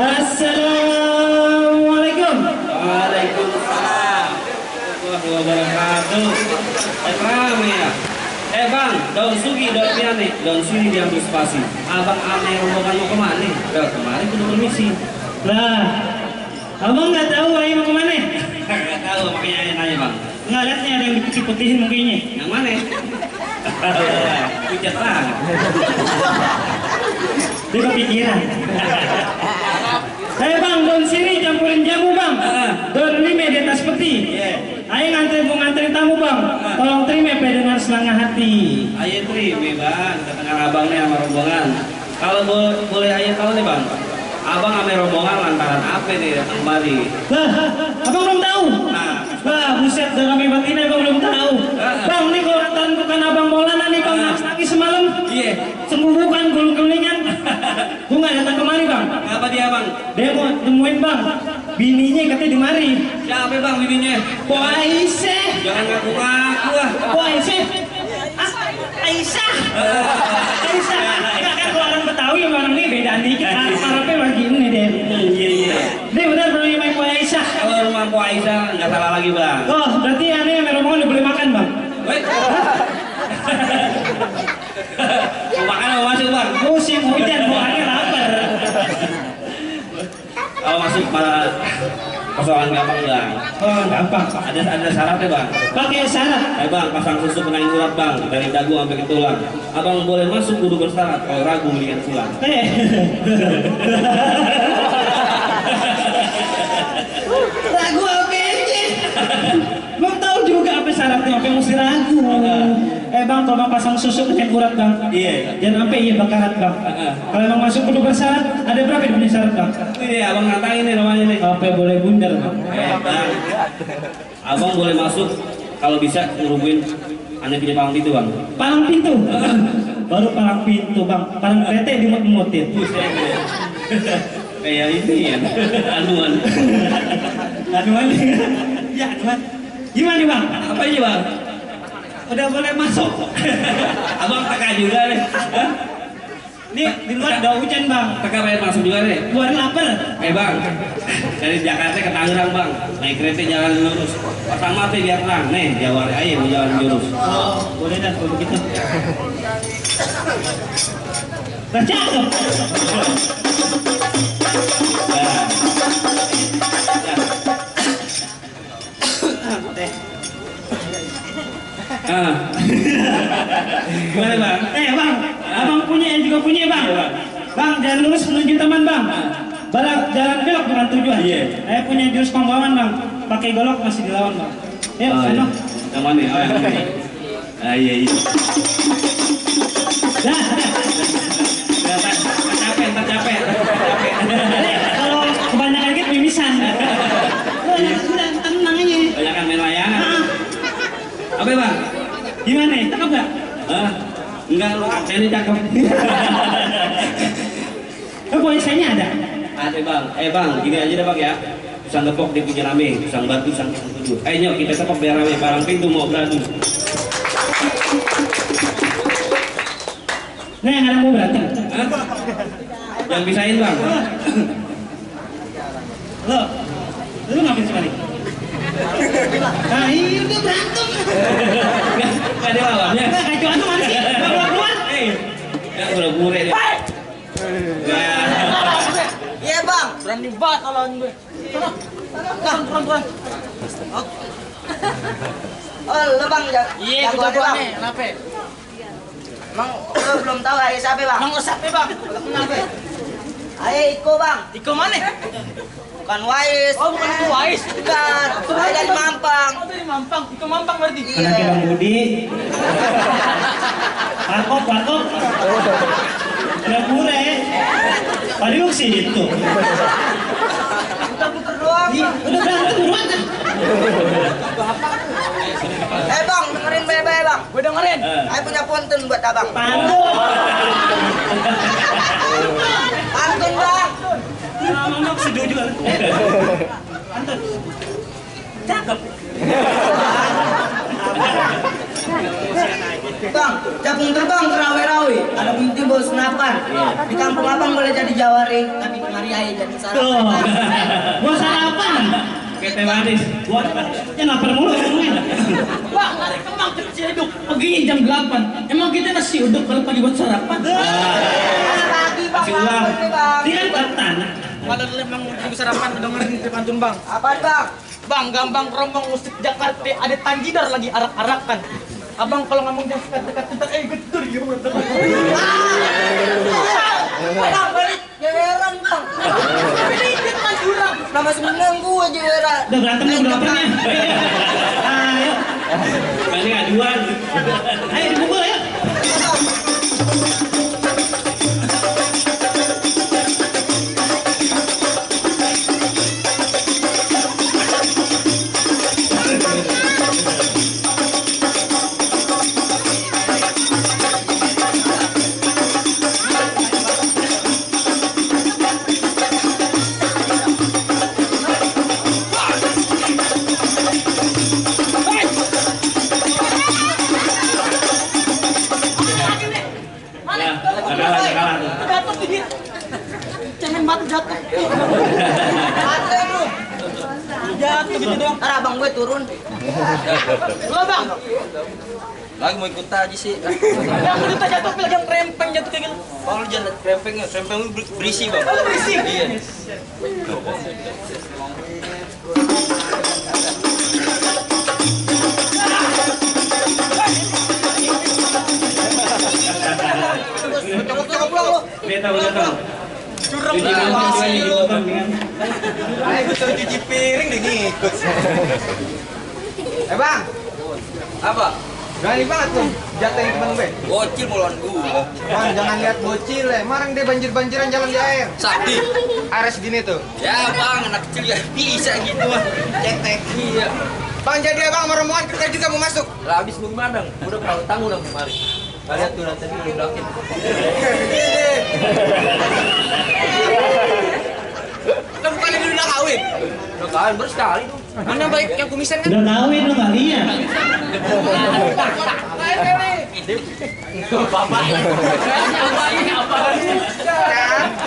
Assalamualaikum. Waalaikumsalam warahmatullahi wabarakatuh. Rame ya. Bang, daun sugi, daun piane, daun sini diambil spasi. Abang aneh rombongan mau kemana? Kemarin kudu permisi. Lah, abang nggak tahu ayo mau kemana? Nggak tahu, makanya ayah nanya bang. Nggak lihat nih ada yang diputih-putihin mukanya. Yang mana? Pucat banget. Dia kepikiran. Ayo bang, daun sini campurin jamu bang. Daun lime di atas peti. Ayo mau nganterin tamu bang. Tolong terima dengan selangah hati. Ayah terima bang, ketengahan abang nih sama rombongan. Kalau boleh ayah tahu nih bang, abang sama rombongan lantaran apa nih datang kemari? Lah, abang belum tahu. Nah, Wah, buset, dalam hebat ini abang belum tahu. Bang, nih kalau lantaran bukan abang Maulana nih bang, nangis semalam. iya. Sembuh bukan guling-gulingan. Gue nggak datang kemari bang. Apa dia bang? Dia mau nemuin bang. Bininya katanya di mari. Siapa bang bininya? Po Aisyah. Jangan ngaku-ngaku lah. Po Aisyah. Aisyah. Aisyah. Enggak kan kalau orang Betawi sama orang ini beda dikit. Arabnya lagi ini deh. Iya. Dia benar belum main Po Aisyah. Kalau rumah Po Aisyah nggak salah lagi bang. Oh, berarti aneh yang rombongan udah boleh makan bang. Woi. Mau makan mau masuk bang? Musim hujan, bukannya lapar. Kalau masuk malah persoalan gampang bang. Oh, gampang. Ada syaratnya bang. Pakai syarat. Bang, pasang susu penangin urat bang, dari dagu sampai ke tulang. Abang boleh masuk kudu bersyarat, kalau ragu melihat pulang. Ragu apa ini? Belum tahu juga apa syaratnya, apa yang mesti ragu. Bang, kalau bang pasang susu ke urat bang. Iya. Jangan sampai iya bakarat bang. Kalau emang masuk kudu bersyarat, ada berapa yang punya syarat bang? Iya, abang ngatain nih namanya nih. Apa boleh bundar bang? Bang, abang boleh masuk kalau bisa ngerubuhin anak punya palang pintu bang. Palang pintu? Baru palang pintu bang. Palang kereta dimut-mutin. Kayak ini ya, anuan. Aduan. Ya, aduan. Gimana nih bang? Apa aja bang? Udah boleh masuk. Abang teka juga nih. Hah? Nih di luar udah hujan bang. Teka pengen masuk juga nih. Luar lapar. Bang, dari Jakarta ke Tangerang bang, naik kereta jalan lurus. Pasang mati biar terang. Nih, Jawa ayo mau jalan lurus. Oh, boleh dah kalau begitu. Nah, cakep. Gimana bang? Bang, abang punya yang juga punya bang. Bang, jalan lurus menuju taman bang. Jalan belok dengan tujuan. Saya punya jurus pembawaman bang. Pakai golok masih dilawan bang. Yuk, sana. Yang mana? Oh, yang ini. Iya. Dah. Ntar capek. Kalau kebanyakan gitu mimisan. Udah tenang aja. Banyakan main layangan. Apa bang? Gimana? Cakep gak? Enggak, lu ini cakep. Poesanya ada? Ada bang. Bang, gini aja deh bang ya. Pisang tepok di pinggir rame, pisang batu, pisang tujuh. Nyok, kita tepok biar rame, palang pintu mau beradu. Nah, yang ada mau berantem. Jangan pisahin bang. Lu ngapain sih balik? Nah, iya udah berantem. Nggak ada lawannya. Nggak, kayak cuan tuh mana sih? Keluar. Ya, udah bure deh. Iya bang, berani banget lawan gue. Pelan. Oh, lo bang, Iya, jago gue aja bang. nih, kenapa? Emang lo belum tahu ayah siapa bang? Emang siapa bang? Kenapa? Ayah Iko bang, Iko mana? bukan Wais. Oh, bukan Iko Wais. Bukan, ayah dari Mampang. Oh, dari Mampang. Iko Mampang berarti. Anaknya Bang Budi. Parkop. Udah pure. Padahal sih itu. Putar doang. Udah berantem buruan. Bang, dengerin baik-baik bang. Gue dengerin. Ayah punya pantun buat abang. Pantun. Pantun bang. Ngomong setuju. Pantun. Cakep. Bang, capung terbang terawe-rawe. Ada bukti bos senapan. Di kampung abang boleh jadi jawari, tapi di Maria jadi Tuh. sarapan. Gua sarapan. Kayak teh manis. Buat ya lapar mulu ngomongin. Bang, lari kemang kecil hidup. Paginya jam 8. Emang kita nasi uduk kalau pagi buat sarapan? Pagi bang, Kasih ulang. bang. Ini kan ketan. Kalau emang ibu sarapan dengerin di pantun bang. Apaan bang? Bang, gambang rombong musik Jakarta ada Tanjidar lagi arak-arakan. Abang kalau ngomong jangan dekat-dekat ntar getur ya. Bang, balik jeweran bang. Sedikit kan jurang. Nama sebenarnya gue jeweran. Udah berantem nih berapanya? Ayo. Ini aduan. Ayo dipukul ayo. Kalah. Jatuh tuh dia. Cemen batu jatuh. Ada lu. Jatuh gitu doang. Ntar abang gue turun. Lo bang, Lagi mau ikut aja sih. yang udah jatuh pil yang krempeng jatuh kayak gitu. Bang lu jangan krempengnya, krempeng lu berisi bang. Lo berisik. Iya. Cokok pulang lu. Udah tahu. Curang Cuci banget. motor, cuci motor, kan? Ayo suruh cuci piring deh ngikut. Bang, Apa? berani banget tuh jatuhin temen gue. Bocil mau lawan gua. Bang, jangan lihat bocil ya. Kemarin dia banjir-banjiran jalan di air. Sakti. Air segini tuh. Ya bang, anak kecil ya bisa gitu mah. Cetek. Iya. Bang, jadi abang sama rombongan kita juga mau masuk. Lah habis mau gimana dong? Udah kalau tanggung dong kemarin. Lihat tuh nanti udah udahin. Kan bukannya dia udah kawin. Udah kalian baru sekali tuh. Mana baik yang kumisan kan? Udah kawin lu nggak lihat.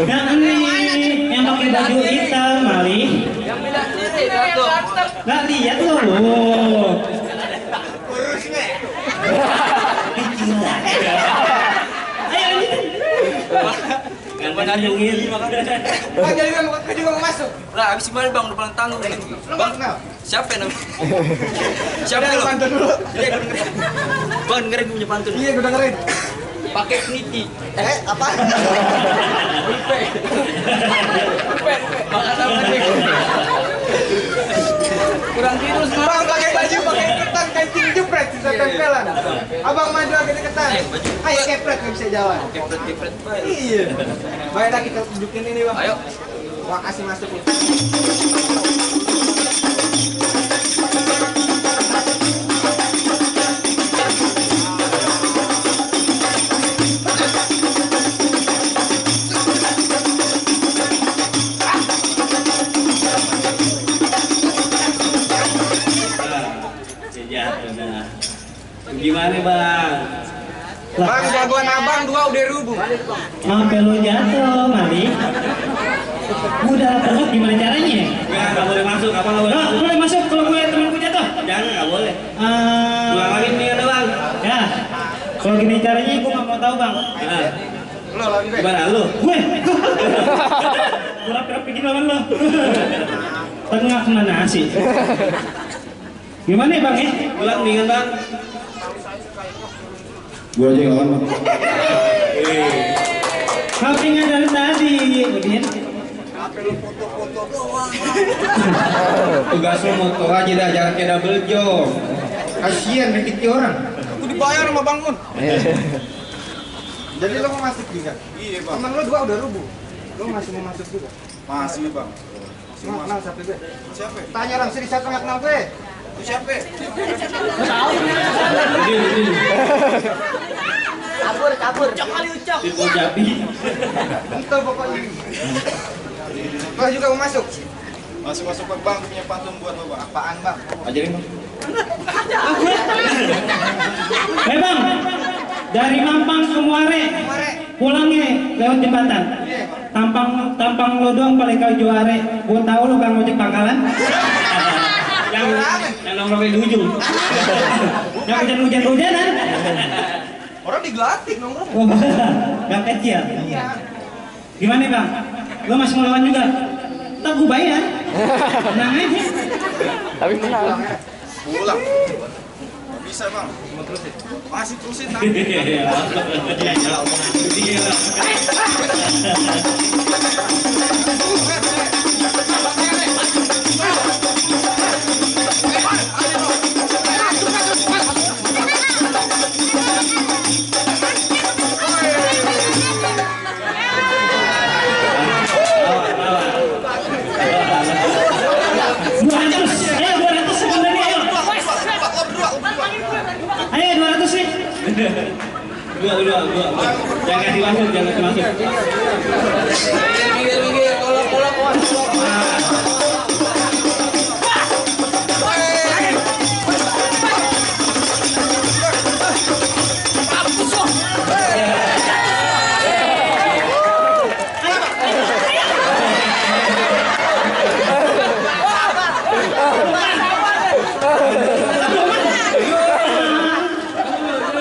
Yang ini yang pakai baju hitam Mali. Yang beda sendiri tuh. Nggak lihat lu. Urusnya. Ayo Yang benar nyungin. Bang, jadi kita juga mau masuk. Lah habis gimana bang? Udah pulang tanggung nih. Lu Bang, kenal? siapa namanya? Siapa Udah, lu? pantun dulu. Iya, gue dengerin. Bang, dengerin gue punya pantun. Iya, gue dengerin. Pakai peniti. Apa? Kurang tidur Bang, pakai baju, pakai ketan, kancing jepret, bisa tempelan. Abang maju lagi deketan. Ayo kepret, nggak bisa jalan. kepret baik. Iya. Baiklah kita tunjukin ini bang. Ayo. Bang, kasih masuk nih. Jatuh dah. Gimana bang? Bang, jagoan abang dua udah rubuh. Sampai lu jatuh Mali. Udah lapar gimana caranya? Nggak boleh masuk, apa nggak boleh Nah, masuk? boleh masuk kalau gue temanku jatuh. Jangan, nggak boleh. Ah, Ulangin nih ada bang. ya. Kalau gini caranya gue nggak mau tahu bang. Nah, Lo lagi be. gimana lu? Gue. Gue rapi-rapi gini lawan lo. Tengah kena nasi. Gimana ya bang ya? Ulang nih kan bang. Gua aja yang lawan. HP-nya dari tadi, Udin. Tugas lu motor aja dah, jangan kayak double job. Kasian rezeki orang. Aku dibayar sama Bang Mun. Jadi lo mau masuk juga? Iya bang. Temen lo dua udah rubuh. Lo masih mau masuk juga? Masih bang. Mau kenal siapa gue? Siapa? Tanya langsung siapa nggak kenal gue? Siapa? Kabur. Tipu Japi. Itu pokoknya. Lo juga mau masuk? Masuk bang, punya pantun buat lo bang. Apaan bang? Ajarin bang. Bang, dari Mampang ke Muare, pulangnya lewat jembatan. Tampang lo doang paling kau juara. Gua tahu lo kan ojek pangkalan. yang nongkrong di ujung. Yang hujan-hujanan. Orang digelatik nongkrong. Oh, gak kecil. Iya. Gimana bang? Lo masih mau lawan juga? Tak gue bayar. Tenang aja. Tapi menang. Pulang. Bisa bang. Masih terusin nanti. Dua. Jangan kasih masuk, jangan kasih masuk. Minggir, kolok.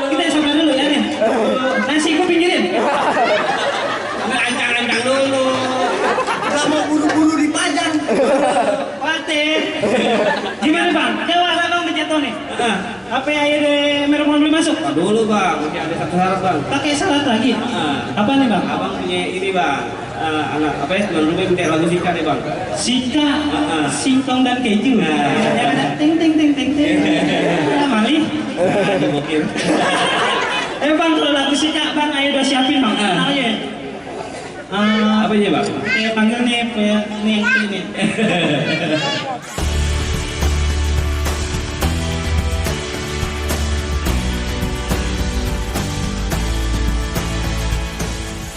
Kita sama dulu ya nih. Nasi gue pinggirin. Ancang dulu. Gak mau buru-buru dipajang. Pate. Gimana bang? Jawab bang dijatuh nih. Apa ya deh merek mau beli masuk? Dulu bang, mungkin ada satu syarat bang. Pakai salad lagi. Apa nih bang? Abang punya ini bang, anak apa ya? Tuan rumah minta lagu Sika nih bang. Sika, singkong dan keju. Yang ada ting. Mali. Mungkin. Bang kalau lagu Sika bang ayo udah siapin bang. Ayo. Apa aja bang? Panggil nih, ini.